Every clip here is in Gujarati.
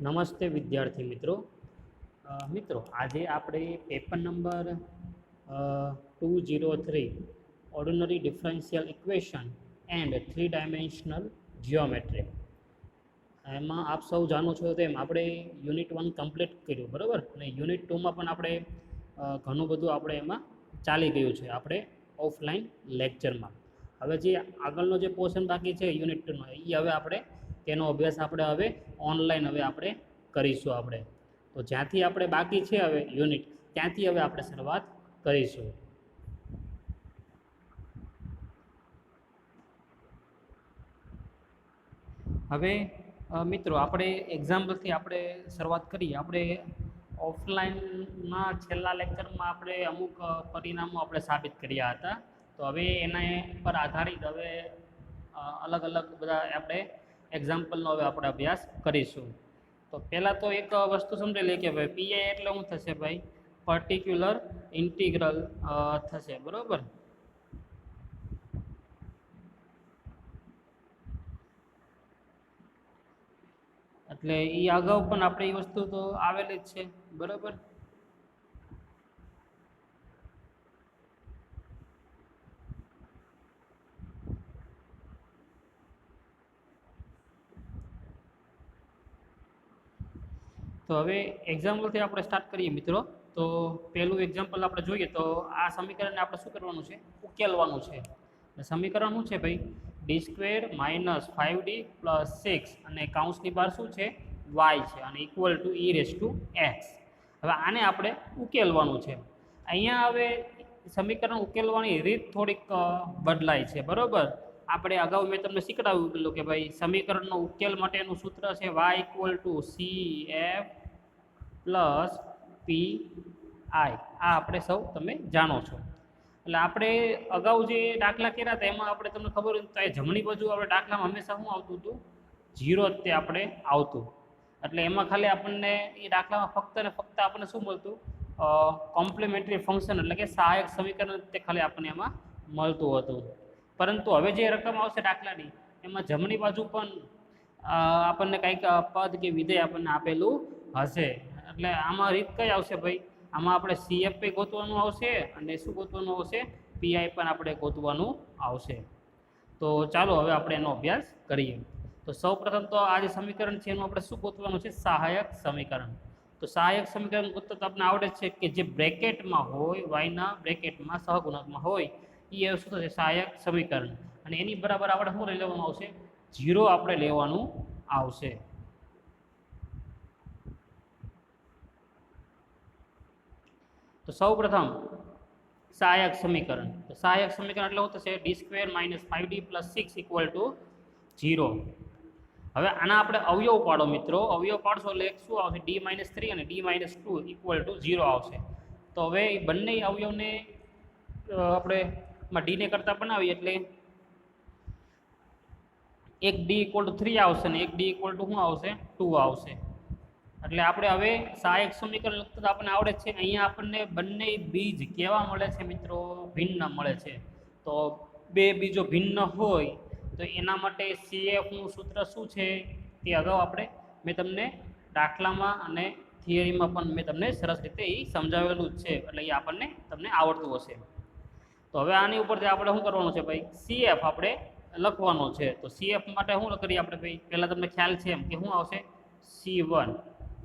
નમસ્તે વિદ્યાર્થી મિત્રો આજે આપણે paper number 203 ordinary differential equation and 3 dimensional geometry એમાં આપ સૌ જાણો છો તેમ આપણે યુનિટ 1 કમ્પ્લીટ કર્યું બરાબર અને યુનિટ 2માં પણ આપણે ઘણું બધું આપણે એમાં ચાલી ગયું છે આપણે ઓફલાઈન લેક્ચરમાં. હવે જે આગળનો જે પોર્શન બાકી છે યુનિટ 2નો એ હવે આપણે તેનો અભ્યાસ આપણે હવે ઓનલાઈન હવે આપણે કરીશું. આપણે તો જ્યાંથી આપણે બાકી છે હવે યુનિટ ત્યાંથી હવે આપણે શરૂઆત કરીશું. હવે મિત્રો આપણે એક્ઝામ્પલથી આપણે શરૂઆત કરીએ. આપણે ઓફલાઈનના છેલ્લા લેક્ચરમાં આપણે અમુક પરિણામો આપણે સાબિત કર્યા હતા. તો હવે એના પર આધારિત હવે અલગ અલગ બધા આપણે એક્ઝામ્પલનો હવે આપણે અભ્યાસ કરીશું. તો પહેલાં તો એક વસ્તુ સમજી લઈએ કે ભાઈ પીઆઈ એટલે શું થશે ભાઈ, પર્ટિક્યુલર ઇન્ટિગ્રલ થશે બરાબર. એટલે એ અગાઉ પણ આપણે એ વસ્તુ તો આવેલી જ છે બરાબર. તો હવે એક્ઝામ્પલથી આપણે સ્ટાર્ટ કરીએ મિત્રો. તો પહેલું એક્ઝામ્પલ આપણે જોઈએ તો આ સમીકરણને આપણે શું કરવાનું છે, ઉકેલવાનું છે. સમીકરણ શું છે ભાઈ, d² - 5d + 6 અને કૌંસની બહાર શું છે, y છે અને ઇક્વલ ટુ e⁻x. હવે આને આપણે ઉકેલવાનું છે. અહીંયા હવે સમીકરણ ઉકેલવાની રીત થોડીક બદલાય છે બરાબર. આપણે અગાઉ મેં તમને શીખડાવ્યું પેલું કે ભાઈ સમીકરણનો ઉકેલ માટેનું સૂત્ર છે y = CF + PI. આ આપણે સૌ તમે જાણો છો. એટલે આપણે અગાઉ જે દાખલા કર્યા હતા એમાં આપણે તમને ખબર હોય તો એ જમણી બાજુ આપણે દાખલામાં હંમેશા શું આવતું હતું, 0 જ તે આપણે આવતું. એટલે એમાં ખાલી આપણને એ દાખલામાં ફક્ત ને ફક્ત આપણને શું મળતું, કોમ્પ્લિમેન્ટરી ફંક્શન એટલે કે સહાયક સમીકરણ તે ખાલી આપણને એમાં મળતું હતું. પરંતુ હવે જે રકમ આવશે દાખલાની એમાં જમણી બાજુ પણ આપણને કંઈક પદ કે વિધેય આપણને આપેલું હશે. એટલે આમાં રીત કઈ આવશે ભાઈ, આમાં આપણે CF ગોતવાનું આવશે અને શું ગોતવાનું આવશે, PI પણ આપણે ગોતવાનું આવશે. તો ચાલો હવે આપણે એનો અભ્યાસ કરીએ. તો સૌપ્રથમ તો આ જે સમીકરણ છે એનું આપણે શું ગોતવાનું છે, સહાયક સમીકરણ. તો સહાયક સમીકરણ ગોતતા તો આપણે આવડે છે કે જે બ્રેકેટમાં હોય, વાયના બ્રેકેટમાં સહગુણકમાં હોય એ શું થશે, સહાયક સમીકરણ. અને એની બરાબર આપણે શું લઈ લેવાનું આવશે, 0 આપણે લેવાનું આવશે. તો સૌ પ્રથમ સહાયક સમીકરણ. તો સહાયક સમીકરણ એટલે શું થશે, d² - 5d + 6 = 0. હવે આના આપણે અવયવ પાડો મિત્રો. અવયવ પાડશો એટલે શું આવશે, d-3 અને d-2 = 0 આવશે. તો હવે એ બંને અવયવને આપણે ડી ને કરતા બનાવીએ એટલે એક d = 3 આવશે અને એક d = શું આવશે, 2 આવશે. એટલે આપણે હવે સહાયક સમીકરણ લખતા આપણને આવડે છે. અહીંયા આપણને બંને બીજ કેવા મળે છે મિત્રો, ભિન્ન મળે છે. તો બે બીજો ભિન્ન હોય તો એના માટે CFનું સૂત્ર શું છે તે અગાઉ મેં તમને દાખલામાં અને થિયરીમાં પણ મેં તમને સરસ રીતે એ સમજાવેલું જ છે. એટલે એ આપણને તમને આવડતું હશે. તો હવે આની ઉપરથી આપણે શું કરવાનું છે ભાઈ, CF આપણે લખવાનો છે. તો CF માટે શું કરીએ આપણે ભાઈ, પહેલાં તમને ખ્યાલ છે એમ કે શું આવશે, C1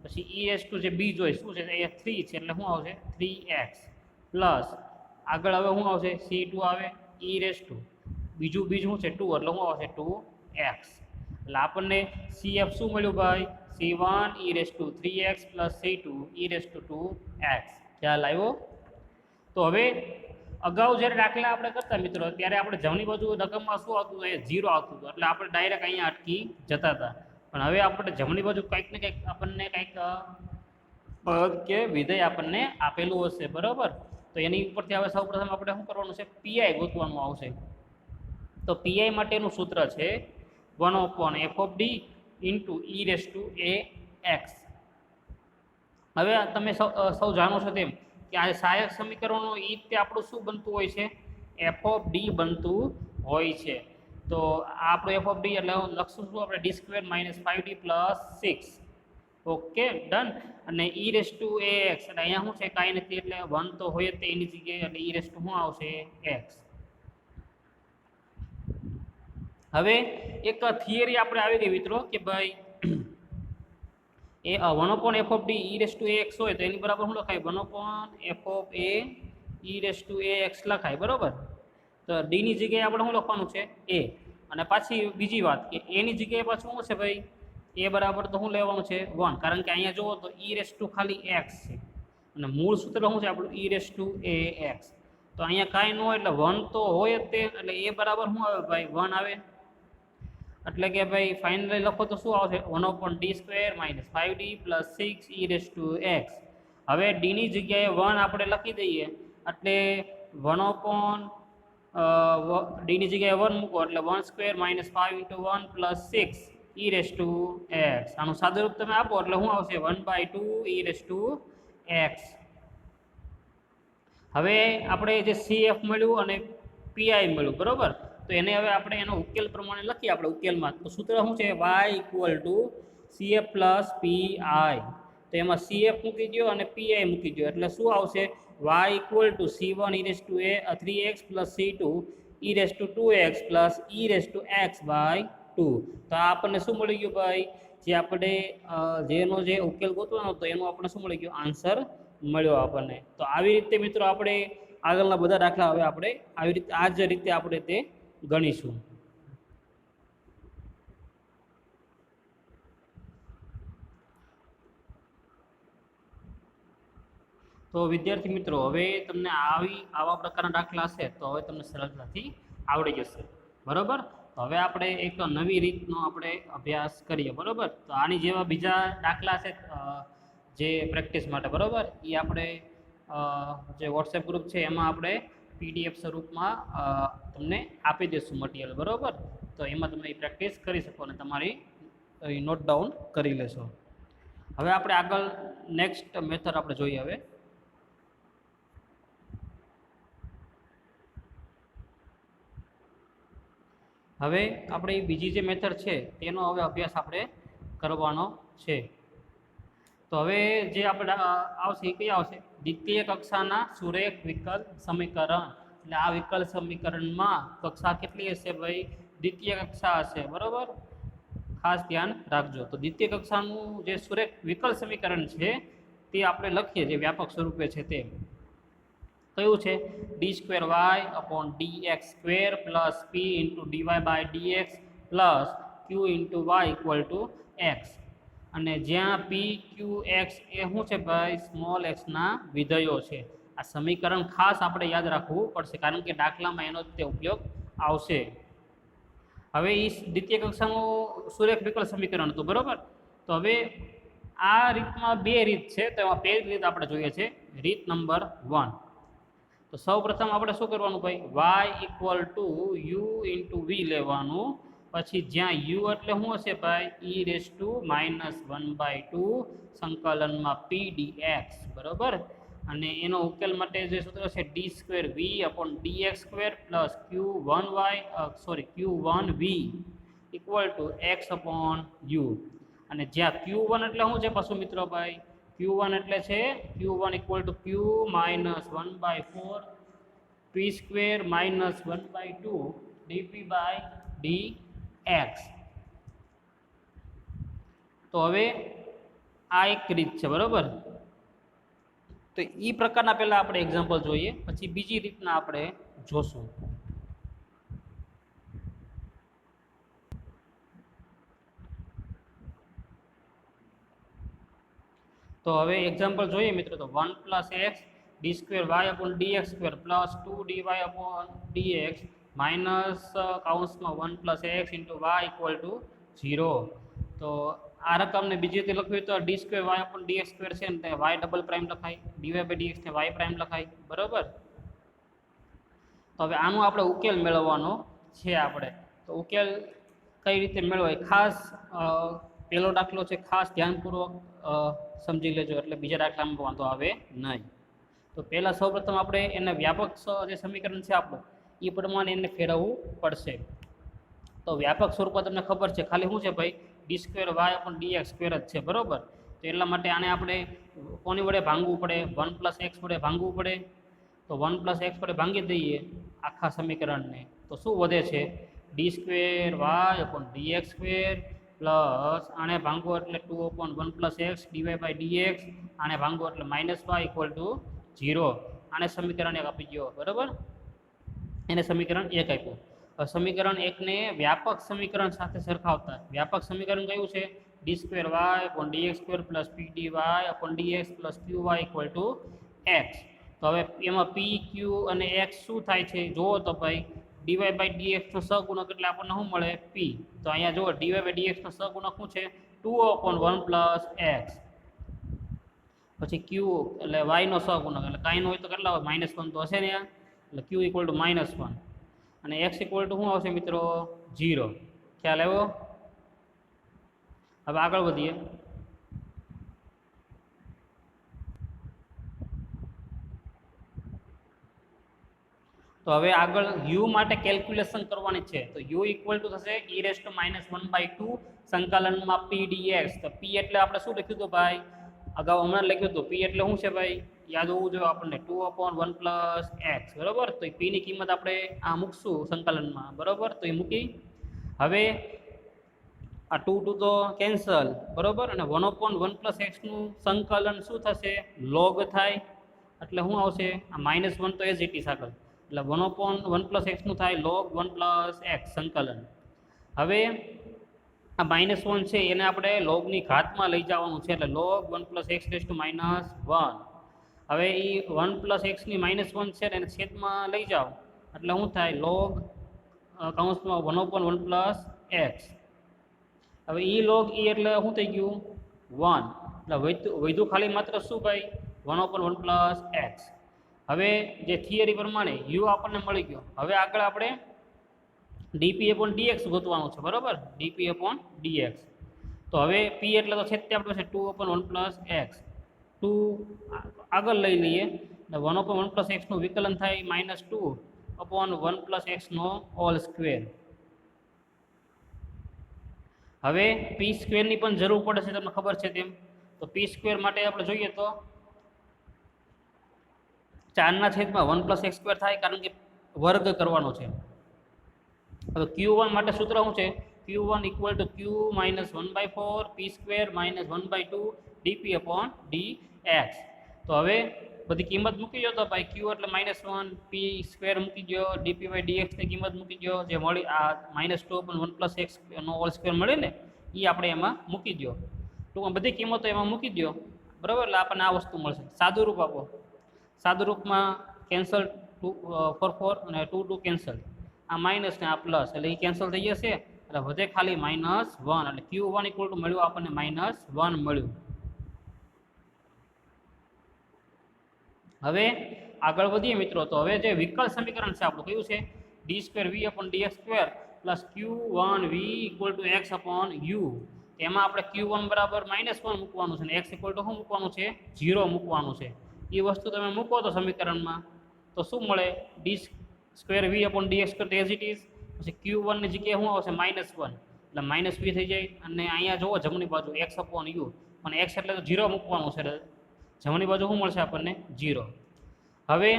પછી e⁻ જે બીજ હોય શું છે, એ 3 છે એટલે શું આવશે, 3x પ્લસ આગળ હવે શું આવશે, C2 આવે, e⁻, બીજું બીજ શું છે 2 એટલે શું આવશે 2x. એટલે આપણને CF શું મળ્યું ભાઈ, C1 e⁻3x + C2 e⁻2x. ખ્યાલ આવ્યો. તો હવે અગાઉ જ્યારે દાખલા આપણે કરતા મિત્રો ત્યારે આપણે જમણી બાજુ રકમમાં શું આવતું હતું, એ 0 આવતું હતું. એટલે આપણે ડાયરેક્ટ અહીંયા અટકી જતા હતા. પણ હવે આપણે જમણી બાજુ કંઈક ને કંઈક આપણને કંઈક પદ કે વિધેય આપણને આપેલું હશે બરાબર. તો એની ઉપરથી હવે સૌપ્રથમ આપણે શું કરવાનું છે, PI ગોતવાનું આવશે. તો PI માટેનું સૂત્ર છે 1/f(d) × e⁻ax. હવે તમે સૌ જાણો છો તેમ કે આ સહાયક સમીકરણો એ રીતે આપણું શું બનતું હોય છે, f(d) બનતું હોય છે. તો આપણું f(d) એટલે લખશું શું આપણે, d² - 5d + 6 ઓકે ડન. અને e raise to A x એટલે અહીંયા શું છે કાંઈ નથી એટલે 1 તો હોય જ તે એની જગ્યાએ એટલે ઈ રેસ ટુ શું આવશે એક્સ. હવે એક થિયરી આપણે આવી ગઈ મિત્રો કે ભાઈ એ 1 F of D e raise to A x હોય તો એની બરાબર શું લખાય 1 F of A e raise to A x લખાય બરાબર. તો ડીની જગ્યાએ આપણે શું લખવાનું છે એ. અને પાછી બીજી વાત કે એની જગ્યાએ પાછું શું છે ભાઈ એ બરાબર તો શું લેવાનું છે 1 કારણ કે અહીંયા જુઓ તો ઈ રેસ ટુ ખાલી એક્સ છે અને મૂળ સૂત્ર શું છે આપણું e raise to A x. તો અહીંયા કાંઈ ન હોય એટલે 1 તો હોય જ તે એટલે એ બરાબર શું આવે ભાઈ 1 આવે. એટલે કે ભાઈ ફાઇનલી લખો તો શું આવશે 1/d² - 5d + 6 e raise to x. હવે ડીની જગ્યાએ 1 આપણે લખી દઈએ એટલે 1 ડીની જગ્યાએ 1 મૂકો એટલે 1² - 5 × 1 + 6 ઈ રેસ ટુ એક્સ. આનું સાદુરૂપ તમે આપો એટલે શું આવશે 1/2 ઈ રેસ ટુ એક્સ. હવે આપણે જે CF મળ્યું અને PI મળ્યું બરાબર તો એને હવે આપણે એનો ઉકેલ પ્રમાણે લખીએ આપણે ઉકેલમાં. તો સૂત્ર શું છે y = CF + PI. તો એમાં CF મૂકી દો અને PI મૂકી દો એટલે શું આવશે y = C1 e raise to a 3x + C2 e raise to 2x + e raise to x/2. તો આ આપણને શું મળી ગયું ભાઈ જે આપણે જેનો જે ઉકેલ ગોતવાનો હતો એનો આપણે શું મળી ગયો આન્સર મળ્યો આપણને. તો આવી રીતે મિત્રો આપણે આગળના બધા દાખલા હવે આપણે આવી રીતે આ જ રીતે આપણે તે ગણીશું. તો વિદ્યાર્થી મિત્રો હવે તમને આવા પ્રકારના દાખલા હશે તો હવે તમને સરળતાથી આવડી જશે બરાબર. તો હવે આપણે એક નવી રીતનો આપણે અભ્યાસ કરીએ બરાબર. તો આની જેવા બીજા દાખલા છે જે પ્રેક્ટિસ માટે બરાબર એ આપણે જે વોટ્સએપ ગ્રુપ છે એમાં આપણે PDF સ્વરૂપમાં તમને આપી દઈશું મટીરિયલ બરાબર. તો એમાં તમે પ્રેક્ટિસ કરી શકો અને તમારી નોટ ડાઉન કરી લેશો. હવે આપણે આગળ નેક્સ્ટ મેથડ આપણે જોઈએ. હવે આપણે બીજી જે મેથડ છે તેનો હવે અભ્યાસ આપણે કરવાનો છે. તો હવે જે આપણે આવશે એ કઈ આવશે દ્વિતીય કક્ષાના સુરેખ વિકલ સમીકરણ. એટલે આ વિકલ સમીકરણમાં કક્ષા કેટલી હશે ભાઈ દ્વિતીય કક્ષા હશે બરાબર. ખાસ ધ્યાન રાખજો. તો દ્વિતીય કક્ષાનું જે સુરેખ વિકલ સમીકરણ છે તે આપણે લખીએ જે વ્યાપક સ્વરૂપે છે તે કયું છે d²y/dx² + p × dy/dx + q × y = x. અને જ્યાં p q x એ શું છે ભાઈ સ્મોલ x ના વિધેયો છે. આ સમીકરણ ખાસ આપણે યાદ રાખવું પડશે કારણ કે દાખલામાં એનો તે ઉપયોગ આવશે. હવે એ દ્વિતીય કક્ષાનું સુરેખ વિકલ સમીકરણ હતું બરાબર. તો હવે આ રીતમાં બે રીત છે તો એમાં પહેલી રીત આપણે જોઈએ છે રીત નંબર 1. તો સૌ પ્રથમ આપણે શું કરવાનું ભાઈ y = u × v લેવાનું. પછી જ્યાં u એટલે શું હશે ભાઈ e−1/2 સંકલનમાં p dx બરાબર. અને એનો ઉકેલ માટે જે સૂત્ર છે d²v/dx² + q1v = x/u. અને જ્યાં q1 એટલે શું છે પાછું મિત્રો ભાઈ q1 એટલે છે q1 = q -1/4 p² -1/2 dp/dx. તો હવે આ એક રીત છે બરાબર. તો એ પ્રકારના પહેલા આપણે એક્ઝામ્પલ જોઈએ પછી બીજી રીતના આપણે જોશું. તો હવે એક્ઝામ્પલ જોઈએ મિત્રો. તો 1 + x d²y/dx² + 2dy/dx -1 + x × y = 0. તો આ રકમને બીજી રીતે લખવી તો d²y/dx² છે ને y ડબલ પ્રાઇમ લખાય dy/dx ને y પ્રાઇમ લખાય બરાબર. તો હવે આનો આપણે ઉકેલ મેળવવાનો છે આપણે. તો ઉકેલ કઈ રીતે મેળવાય ખાસ પહેલો દાખલો છે ખાસ ધ્યાનપૂર્વક સમજી લેજો એટલે બીજા દાખલામાં વાંધો આવે નહીં. તો પહેલાં સૌપ્રથમ આપણે એને વ્યાપક જે સમીકરણ છે આપણું એ પ્રમાણે એને ફેરવવું પડશે. તો વ્યાપક સ્વરૂપમાં તમને ખબર છે ખાલી શું છે ભાઈ d²y/dx² જ છે બરાબર. તો તો એટલા માટે આને આપણે કોની વડે ભાંગવું પડે? 1 પ્લસ એક્સ વડે ભાંગવું પડે. તો 1 પ્લસ એક્સ વડે ભાંગી દઈએ આખા સમીકરણને, તો શું વધે છે? D square Y upon DX square plus આને ભાંગો એટલે 2 upon 1 plus X DY by DX, આને ભાંગો એટલે માઇનસ વાય ઇક્વલ ટુ 0. આને સમીકરણ 1 આપી ગયો, બરાબર? એને સમીકરણ 1 આપ્યું. હવે સમીકરણ 1 ને વ્યાપક સમીકરણ સાથે સરખાવતા. વ્યાપક સમીકરણ કયું છે? D square Y upon DX square plus P D Y upon DX plus Q Y equal to X. તો હવે એમાં પી ક્યુ અને એક્સ શું થાય છે જુઓ તો ભાઈ, ડીવાય બાય ડીએક્સનો સહગુણક એટલે આપણને શું મળે? પી. તો અહીંયા જુઓ ડીવાય બાય ડીએક્સનો સહગુણક શું છે? 2 અપોન 1 પ્લસ એક્સ. પછી ક્યુ એટલે વાયનો સહગુણક એટલે કાંઈ ન હોય તો કેટલા હોય? -1 તો હશે ને આ, એટલે ક્યુ ઇક્વલ ટુ -1 અને એક્સ ઇક્વલ ટુ શું આવશે મિત્રો? 0. ખ્યાલ આવ્યો? હવે આગળ વધીએ. તો હવે આગળ યુ માટે કેલ્ક્યુલેશન કરવાની છે. તો યુ ઇક્વલ ટુ થશે e−1/2 સંકલનમાં પી ડીએક્સ. તો પી એટલે આપણે શું લખ્યું હતું ભાઈ? અગાઉ હમણાં લખ્યું હતું. પી એટલે શું છે ભાઈ? યાદ હોવું જોઈએ આપણને, 2 અપોન 1 પ્લસ એક્સ, બરાબર? તો પીની કિંમત આપણે આ મૂકશું સંકલનમાં, બરાબર? તો એ મૂકી. હવે આ 2 તો કેન્સલ, બરાબર? અને 1 અપોન 1 પ્લસ એક્સનું સંકલન શું થશે? લોગ થાય. એટલે શું આવશે? આ -1 તો એઝ ઇટ ઇઝ આગળ, એટલે 1 અપોન 1 પ્લસ એક્સનું થાય લોગ 1 પ્લસ એક્સ સંકલન. હવે આ -1 છે એને આપણે લોગની ઘાતમાં લઈ જવાનું છે, એટલે log 1 plus X raise to -1. હવે એ 1 પ્લસ એક્સની -1 છે એને છેદમાં લઈ જાઓ એટલે શું થાય? લોગ કૌંસમાં 1 અપોન 1 પ્લસ એક્સ. હવે ઈ લોગ ઈ એટલે શું થઈ ગયું? 1. એટલે વધ્યું ખાલી માત્ર શું ભાઈ? 1 અપોન 1 પ્લસ એક્સ. હવે જે થિયરી પ્રમાણે યુ આપણને મળી ગયો. હવે આગળ આપણે ડીપી અપોન ડીએક્સ ગોતવાનું છે, બરાબર? DP upon DX. તો હવે પી એટલે તો છેદથી આપણે છે 2 અપોન 1 પ્લસ એક્સ. 2 આગળ લઈ લઈએ એટલે 1 અપોન 1 પ્લસ એક્સનું વિકલન થાય -2 અપોન 1 પ્લસ એક્સનો હોલ સ્ક્વેર. હવે પી સ્ક્વેરની પણ જરૂર પડે છે, તમને ખબર છે તેમ. તો પી સ્ક્વેર માટે આપણે જોઈએ તો 4/1 પ્લસ એક્સ સ્ક્વેર થાય, કારણ કે વર્ગ કરવાનો છે. હવે Q1 માટે સૂત્ર શું છે? Q1 equal to Q -1/4 P square -1/2 DP upon DX. તો હવે બધી કિંમત મૂકી દો તો ભાઈ Q એટલે -1, પી સ્ક્વેર મૂકી દો, ડીપી બાય ડીએક્સની કિંમત મૂકી દો, જે મળી આ -2 અપોન 1 પ્લસ એક્સ નો હોલ સ્ક્વેર મળે ને એ આપણે એમાં મૂકી દો. ટૂંકમાં બધી કિંમતો એમાં મૂકી દો, બરાબર? એટલે આપણને આ વસ્તુ મળશે. સાદું રૂપ આપો. સાદું રૂપમાં કેન્સલ 4 અને 2 કેન્સલ, આ માઇનસ ને આ પ્લસ, એટલે એ કેન્સલ થઈ જશે. એટલે વધે ખાલી -1, એટલે Q1 ઇક્વલ ટુ મળ્યું આપણને -1 મળ્યું. હવે આગળ વધીએ મિત્રો. તો હવે જે વિકલ સમીકરણ છે આપણું કયું છે? D square V upon DX square plus Q1V equal to X upon U. એમાં આપણે Q1 બરાબર -1 મૂકવાનું છે, ને એક્સ ઇક્વલ ટુ શું મૂકવાનું છે? 0 મૂકવાનું છે. એ વસ્તુ તમે મૂકો તો સમીકરણમાં તો શું મળે? D square V upon DX square as it is. પછી Q1 ની જગ્યાએ શું આવશે? -1, એટલે -v થઈ જાય. અને અહીંયા જુઓ જમણી બાજુ એક્સ અપોન યુ, અને એક્સ એટલે તો 0 મૂકવાનું છે, જમણી બાજુ શું મળશે આપણને? 0. હવે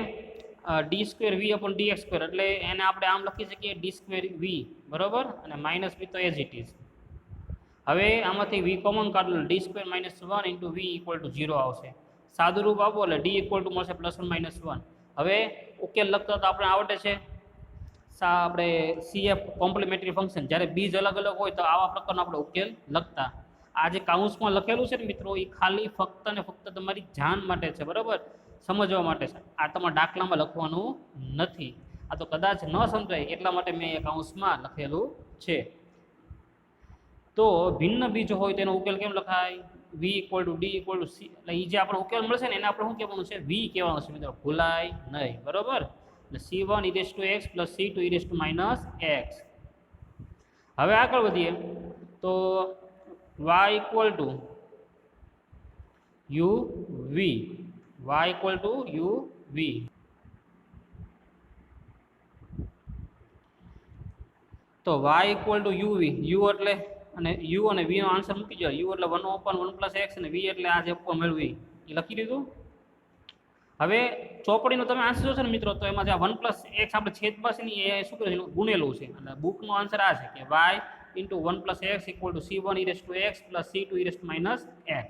D square V upon DX square એટલે એને આપણે આમ લખી શકીએ ડી સ્ક્વેર વી, બરાબર? અને -v તો એઝ ઇટ ઇઝ. હવે આમાંથી વી કોમન કાઢો, D square -1 into V equal to 0 આવશે. સાદું રૂપ આપો એટલે ડી ઇક્વલ ટુ મળશે +1 હવે ઉકેલ લખતા તો આપણે આવડે છે. આપણે CF કોમ્પ્લિમેન્ટરી ફંક્શન, જ્યારે બીજ અલગ અલગ હોય તો આવા પ્રકારનો આપણે ઉકેલ લખતા. આ જે કાઉન્સમાં લખેલું છે ને મિત્રો, એ ખાલી ફક્ત ને ફક્ત તમારી જાણ માટે છે, બરાબર? સમજવા માટે છે. આ તમારા દાખલામાં લખવાનું નથી. આ તો કદાચ ન સમજાય એટલા માટે મેં એ કાઉન્સમાં લખેલું છે. તો ભિન્ન બીજ હોય તેનો ઉકેલ કેમ લખાય? v equal to D equal two C. એટલે એ જે આપણો ઉકેલ મળશે ને એને આપણે શું કહેવાનું છે? v કહેવાનું છે મિત્રો, ભૂલાય નહીં, બરાબર? એટલે c1 e⁻x plus c2 e⁻x. હવે આગળ વધીએ તો y equal to uv. y equal to uv. તો y equal to uv, u એટલે અને યુ અને વીનો આન્સર મૂકી દો. યુ એટલે 1/1 + x અને વી એટલે આ જે ઉપર મેળવી એ લખી દીધું. હવે ચોપડીનો તમે આન્સર જોશો ને મિત્રો, તો એમાં જે 1 + x આપણે છેદમાં છે ને એ શું કર્યું છે, ગુણેલું છે. એટલે બુકનો આન્સર આ છે કે y × 1 + x = c1e⁻x + c2e⁻x.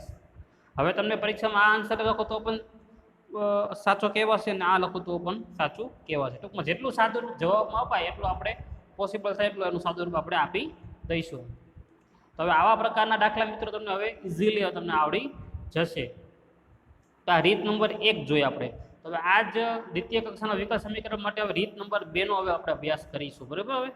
હવે તમને પરીક્ષામાં આ આન્સર લખો તો પણ સાચો કહેવાશે ને આ લખો તો પણ સાચું કહેવાશે. ટૂંકમાં જેટલું સાદું જવાબમાં અપાય એટલું આપણે પોસિબલ થાય એટલું એનું સાદું રૂપ આપણે આપી દઈશું. તો હવે આવા પ્રકારના દાખલા મિત્રો તમને હવે ઇઝીલી તમને આવડી જશે. તો આ રીત નંબર 1 જોઈએ આપણે. તો હવે આ જ દ્વિતીય કક્ષાના વિકલ સમીકરણ માટે હવે રીત નંબર 2 નો હવે આપણે અભ્યાસ કરીશું. બરાબર.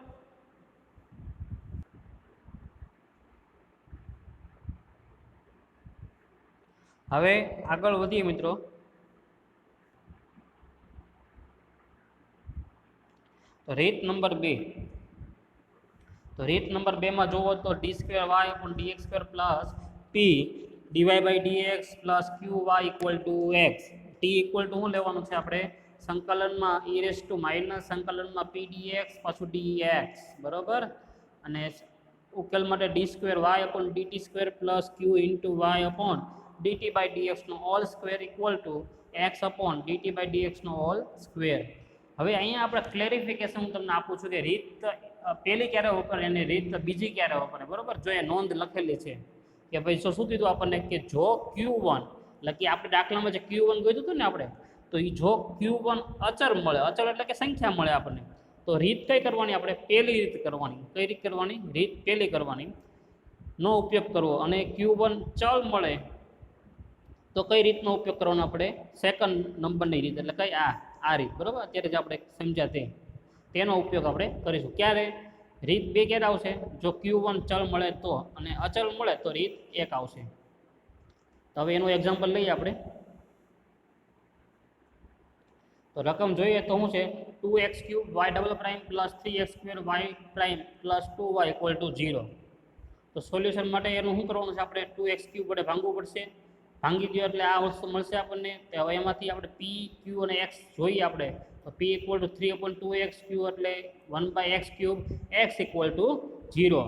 હવે આગળ વધીએ મિત્રો. તો રીત નંબર 2. તો રીત નંબર 2 માં જોવો તો d2y/dx² + p dy/dx + qy = x. t = શું લેવાનું છે આપણે, સંકલનમાં e⁻ સંકલનમાં p dx પાછું dx. બરાબર. અને ઉકેલ માટે d2y/dt² + q × y/dt/dx નો હોલ સ્ક્વેર = x/dt/dx નો હોલ સ્ક્વેર. હવે અહીંયા આપણે ક્લેરિફિકેશન હું તમને આપું છું કે રીત પહેલી ક્યારે વપરાય અને રીત બીજી ક્યારે વપરાય. બરાબર. જો એ નોંધ લખેલી છે કે ભાઈ શું કીધું આપણને કે જો q1 એટલે કે આપણે દાખલામાં જે q1 કીધું હતું ને આપણે, તો એ જો q1 અચળ મળે, અચળ એટલે કે સંખ્યા મળે આપણને, તો રીત કઈ કરવાની, આપણે પહેલી રીત કરવાની. કઈ રીત કરવાની, રીત પહેલી કરવાની નો ઉપયોગ કરવો. અને q1 ચલ મળે તો કઈ રીતનો ઉપયોગ કરવાનો, આપણે સેકન્ડ નંબરની રીત એટલે કઈ આ રીત. બરાબર. અત્યારે જે આપણે સમજ્યા તેનો ઉપયોગ આપણે કરીશું. ક્યારે રીત 2 ક્યારે આવશે, જો q1 ચલ મળે તો, અને અચલ મળે તો રીત 1 આવશે. તો હવે એનું એક્ઝામ્પલ લઈએ આપણે. તો રકમ જોઈએ તો શું છે, 2x³ y' + 3x² y' + 2y = 0. તો સોલ્યુશન માટે એનું શું કરવાનું છે, આપણે 2x³ વડે ભાંગવું પડશે. ભાંગી દો એટલે આ વસ્તુ મળશે આપણને. હવે એમાંથી આપણે p, q અને x જોઈએ આપણે. તો p = 3/2x³ એટલે 1/x³, x = 0.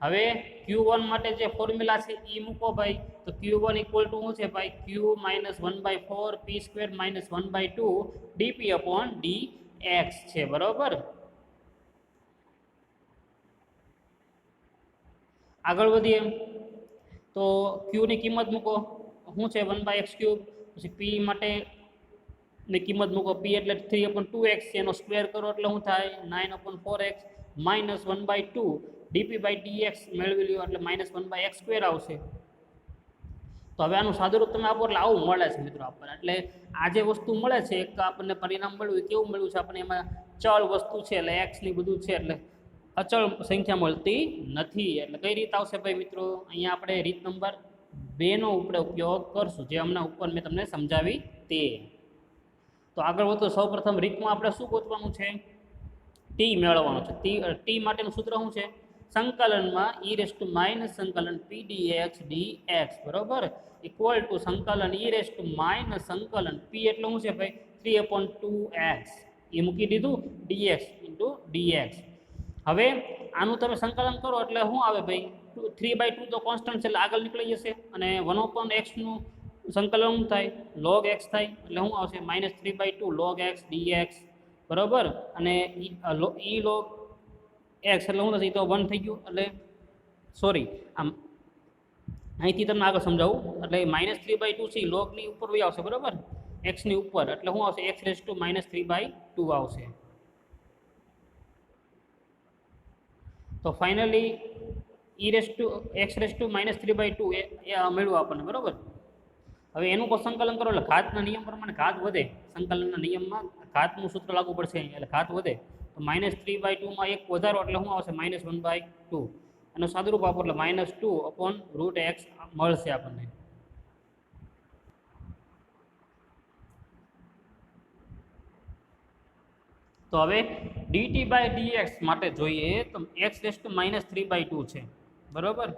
હવે q1 માટે જે ફોર્મ્યુલા છે એ મૂકો ભાઈ. તો q1 = શું છે ભાઈ, q - 1/4 p² - 1/2 dp/dx છે. બરાબર. આગળ વધીએ તો q ની કિંમત મૂકો, શું છે 1/x³. પછી p માટે ની કિંમત મૂકો, p એટલે 3/2x છે, એનો સ્ક્વેર કરો એટલે શું થાય 9/4x - 1/2 dp/dx મેળવી લ્યો એટલે -1/x² આવશે. તો હવે આનું સાદુરૂપ તમે આપો એટલે આવું મળે છે મિત્રો આપણને. એટલે આ જે વસ્તુ મળે છે એક આપણને પરિણામ મળ્યું, કેવું મળ્યું છે આપણને, એમાં ચલ વસ્તુ છે એટલે x ની બધું છે, એટલે અચળ સંખ્યા મળતી નથી. એટલે કઈ રીત આવશે ભાઈ મિત્રો, અહીંયા આપણે રીત નંબર 2 નો ઉપયોગ કરશું, જે હમણાં ઉપર મેં તમને સમજાવી તે. તો આગળ વધો. સૌપ્રથમ રીતમાં આપણે શું ગોતવાનું છે, ટી મેળવવાનું છે. ટી માટેનું સૂત્ર શું છે, સંકલનમાં e⁻ સંકલન p dx dx બરોબર = સંકલન e⁻ સંકલન p એટલે શું છે ભાઈ 3/2x એ મૂકી દીધું, dx × dx. હવે આનું તમે સંકલન કરો એટલે શું આવે ભાઈ, 3/2 તો કોન્સ્ટન્ટ છે એટલે આગળ નીકળી જશે. અને 1/x નું સંકલન શું થાય, log x થાય એટલે શું આવશે -3/2 log x dx. બરાબર. અને e log x એટલે શું થશે, તો 1 થઈ ગયું. એટલે સોરી, આમ અહીંથી તમને આગળ સમજાવું. એટલે -3/2 છે લોગની ઉપર વહી આવશે. બરાબર. એક્સની ઉપર એટલે શું આવશે, x⁻³ આવશે. તો ફાઇનલી x⁻³ એ મળ્યું આપણને. બરાબર. હવે એનું કોઈ સંકલન કરો એટલે ઘાતના નિયમ પ્રમાણે ઘાત વધે. સંકલનના નિયમમાં ઘાતનું સૂત્ર લાગુ પડશે એટલે ઘાત વધે. તો -3/2 માં 1 વધારો એટલે શું આવશે -1/2. અને સાદુરૂપ આપો એટલે -2/√x મળશે આપણને. તો હવે dt/dx માટે જોઈએ તો x⁻³ છે. બરાબર.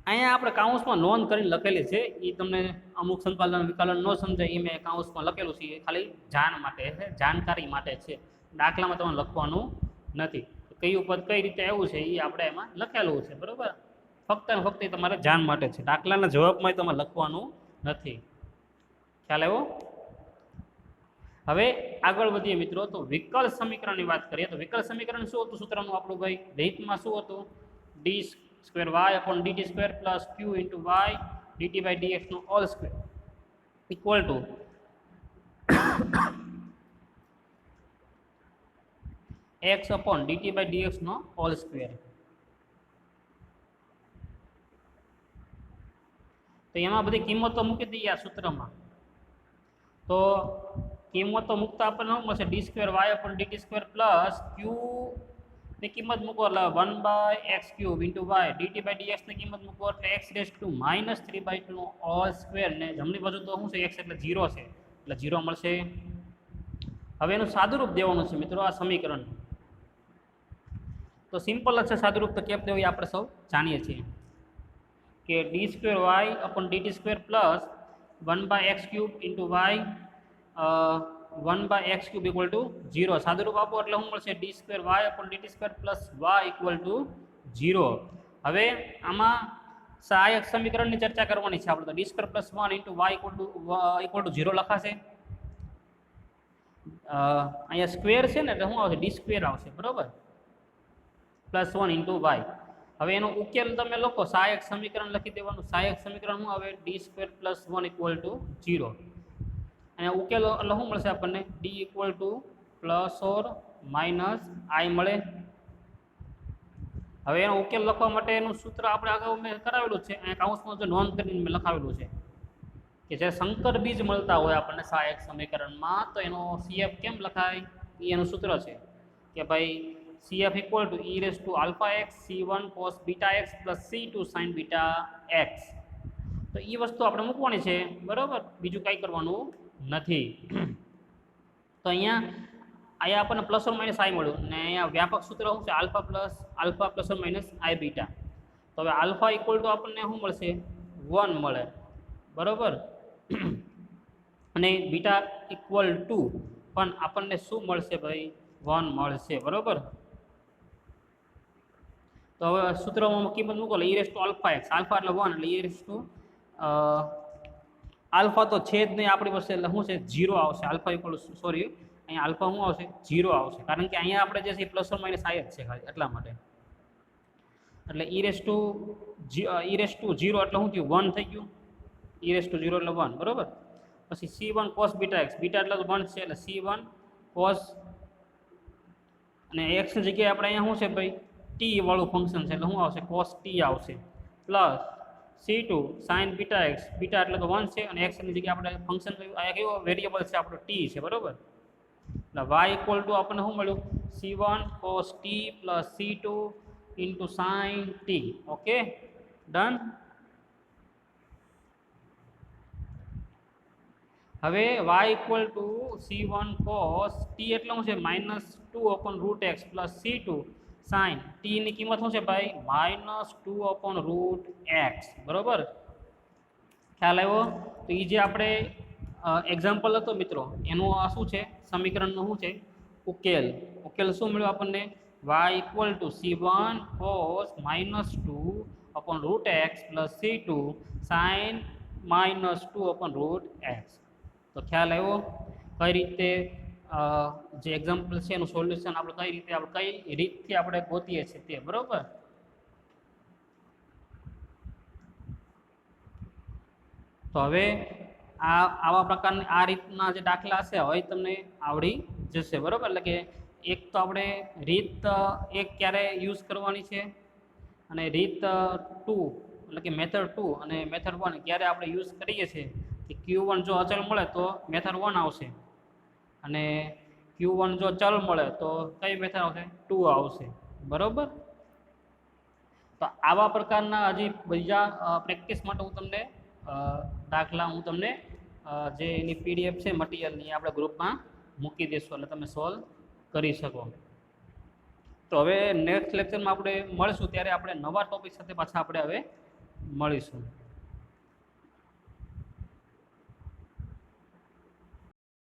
અહીંયા આપણે કાઉન્સમાં નોંધ કરીને લખેલી છે, એ તમને અમુક સંકલન વિકલન ન સમજાય એ મેં કાઉન્સમાં લખેલું છે. એ ખાલી જાણ માટે છે, જાણકારી માટે છે, દાખલામાં તમારે લખવાનું નથી. કયું પદ કઈ રીતે આવ્યું છે એ આપણે એમાં લખેલું છે, બરાબર. ફક્ત ને ફક્ત તમારે ધ્યાન માટે છે, દાખલાના જવાબમાં તમારે લખવાનું નથી. ખ્યાલ આવ્યો? હવે આગળ વધીએ મિત્રો, તો વિકલ સમીકરણની વાત કરીએ તો વિકલ સમીકરણ શું હતું સૂત્રનું આપણું ભાઈ? રીતમાં શું હતું? D square Y upon DT square plus Q into Y DT by DX નો whole square equal to X upon DT by DX નો હોલ સ્ક્વેર. તો એમાં બધી કિંમતો મૂકી દઈએ આ સૂત્રમાં. તો કિંમતો મૂકતા આપણને શું મળશે? D square Y upon DT square plus Q ની કિંમત મૂકો એટલે 1/x³ into Y DT by dx ની કિંમત મૂકો એટલે x⁻³ નો હોલ સ્ક્વેર. ને જમણી બાજુ તો શું છે? x એટલે 0 છે એટલે 0 મળશે. હવે એનું સાદુરૂપ દેવાનું છે મિત્રો આ સમીકરણ. તો સિમ્પલ જ છે સાદુરૂપ, તો કેમ દેવું એ આપણે સૌ જાણીએ છીએ કે D square Y upon DT square plus 1/x³ into Y 1/x³ equal to 0. સાદુરૂપ આપો એટલે શું મળશે? D square Y upon DT square plus Y equal to 0. હવે આમાં સહાયક સમીકરણની ચર્ચા કરવાની છે આપણે. તો D square plus 1 into Y equal to 0 લખાશે. અહીંયા સ્ક્વેર છે ને એટલે શું આવશે? ડી સ્ક્વેર આવશે, બરોબર, પ્લસ 1 ઇન્ટુ વાય. હવે એનો ઉકેલ તમે લખો, સહાયક સમીકરણ લખી દેવાનું. સહાયક સમીકરણ શું આવે? D square plus 1 equal to 0. અને ઉકેલ એટલે શું મળશે આપણને? D equal to plus or minus i મળે. હવે એનો ઉકેલ લખવા માટે એનું સૂત્ર આપણે અગાઉ મેં કરાવેલું છે, અહીંયા કાઉન્સમાં જો નોંધ કરીને મેં લખાવેલું છે કે જ્યારે સંકર બીજ મળતા હોય આપણને સહાયક સમીકરણમાં, તો એનો CF કેમ લખાય? એનું સૂત્ર છે કે ભાઈ CF equal to e⁴ c1 cos βx plus c2 sin βx. તો એ વસ્તુ આપણે મૂકવાની છે, બરાબર, બીજું કાંઈ કરવાનું નથી. તો અહીંયા આપણને પ્લસ ઓર માઇનસ આઈ મળ્યું ને અહીંયા વ્યાપક સૂત્ર શું છે? Alpha plus or minus I beta. તો હવે આલ્ફા ઇક્વલ ટુ આપણને શું મળશે? 1 મળે, બરાબર, અને બીટા ઇક્વલ ટુ પણ આપણને શું મળશે ભાઈ? 1 મળશે, બરાબર. તો હવે સૂત્રમાં કિંમત મૂકો એટલે e⁴ આલ્ફા એટલે 1 એટલે આલ્ફા તો છે જ નહીં આપણી પાસે, એટલે શું છે? 0 આવશે. આલ્ફા ઇક્વલ સોરી અહીંયા આલ્ફા શું આવશે? 0 આવશે, કારણ કે અહીંયા આપણે જે છે પ્લસ ઓર માઇનસ આઈ જ છે ખાલી, એટલા માટે. એટલે e⁻0 એટલે શું થયું? 1 થઈ ગયું. e⁻0 એટલે 1, બરાબર. પછી c1 cos βx, બીટા એટલે 1 છે એટલે c1 cos, અને x ની જગ્યાએ આપણે અહીંયા શું છે ભાઈ? t વાળું ફંક્શન છે એટલે શું આવશે? cos t આવશે, plus c2 sin βx, beta એટલે તો 1 છે અને x ની જગ્યાએ આપણે ફંક્શન અહીંયા કેવો વેરિયેબલ છે આપણો? t છે, બરાબર. એટલે y ઇક્વલ ટુ આપણને શું મળ્યું? c1 cos t plus c2 into sin t. Okay, done. હવે y equal to c1 cos t એટલે શું છે? -2/√x plus c2 sin t ની કિંમત શું છે ભાઈ? -2/√x, બરોબર. ખ્યાલ આવ્યો? તો એ જે આપણે એક્ઝામ્પલ હતો મિત્રો, એનું આ શું છે? સમીકરણનું શું છે? ઉકેલ. ઉકેલ શું મળ્યો આપણને? y equal to c1 cos -2/√x plus c2 sin -2/√x. તો ખ્યાલ આવ્યો કઈ રીતે જે એક્ઝામ્પલ છે એનું સોલ્યુશન આપણે કઈ રીતથી આપણે ગોતીએ છીએ તે, બરોબર. તો હવે આવા પ્રકારની આ રીતના જે દાખલા છે હવે તમને આવડી જશે, બરોબર. એટલે કે એક તો આપણે રીત એક ક્યારે યુઝ કરવાની છે અને રીત 2 એટલે કે મેથડ 2 અને મેથડ 1 ક્યારે આપણે યુઝ કરીએ છીએ. કે Q1 જો અચળ મળે તો મેથડ 1 આવશે અને Q1 જો ચલ મળે તો કઈ મેથડ આવશે? 2 આવશે, બરોબર. તો આવા પ્રકારના હજી બીજા પ્રેક્ટિસ માટે હું તમને દાખલા જે એની PDF છે મટીરિયલની આપણે ગ્રુપમાં મૂકી દઈશું એટલે તમે સોલ્વ કરી શકો. તો હવે નેક્સ્ટ લેક્ચરમાં આપણે મળીશું ત્યારે આપણે નવા ટોપિક સાથે પાછા આપણે હવે મળીશું.